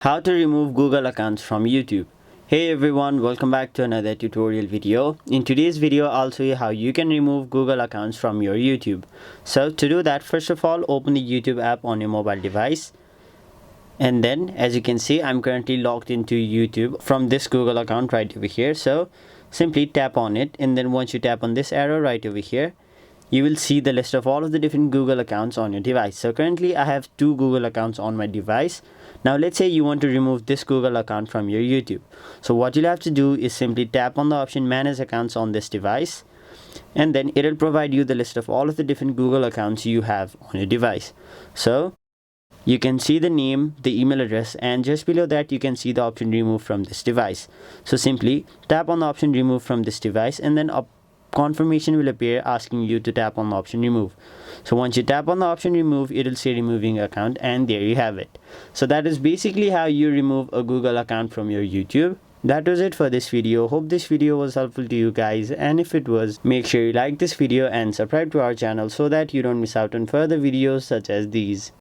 How to remove Google accounts from YouTube. Hey everyone, welcome back to another tutorial video. In today's video, I'll show you how you can remove Google accounts from your YouTube. So to do that, first of all, open the YouTube app on your mobile device. And then as you can see, I'm currently logged into YouTube from this Google account right over here. So simply tap on it, and then once you tap on this arrow right over here, you will see the list of all of the different Google accounts on your device. So currently I have 2 Google accounts on my device. Now let's say you want to remove this Google account from your YouTube. So what you'll have to do is simply tap on the option manage accounts on this device, and then it'll provide you the list of all of the different Google accounts you have on your device. So you can see the name, the email address, and just below that you can see the option remove from this device. So simply tap on the option remove from this device, and then a confirmation will appear asking you to tap on the option remove. So once you tap on the option remove, it'll say removing account, and there you have it. So that is basically how you remove a Google account from your YouTube. That was it for this video. Hope this video was helpful to you guys, and if it was, make sure you like this video and subscribe to our channel so that you don't miss out on further videos such as these.